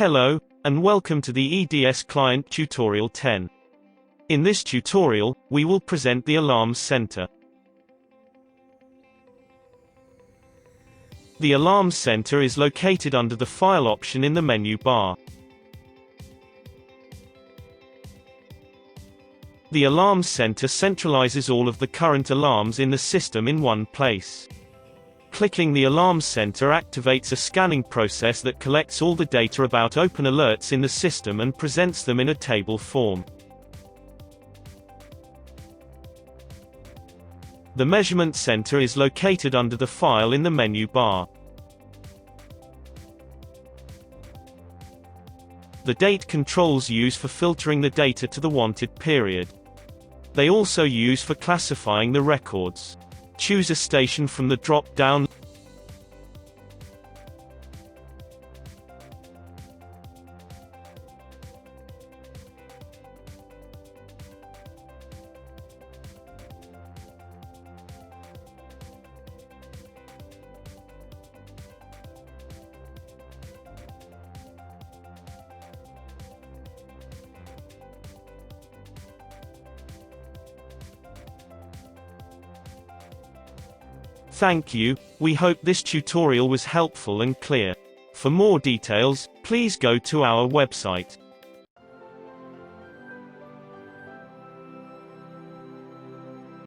Hello, and welcome to the EDS Client Tutorial 10. In this tutorial, we will present the Alarms Center. The Alarms Center is located under the File option in the menu bar. The Alarms Center centralizes all of the current alarms in the system in one place. Clicking the Alarms Center activates a scanning process that collects all the data about open alerts in the system and presents them in a table form. The Measurement Center is located under the File in the menu bar. The date controls use for filtering the data to the wanted period. They also use for classifying the records. Choose a station from the drop-down. Thank you. We hope this tutorial was helpful and clear. For more details, please go to our website.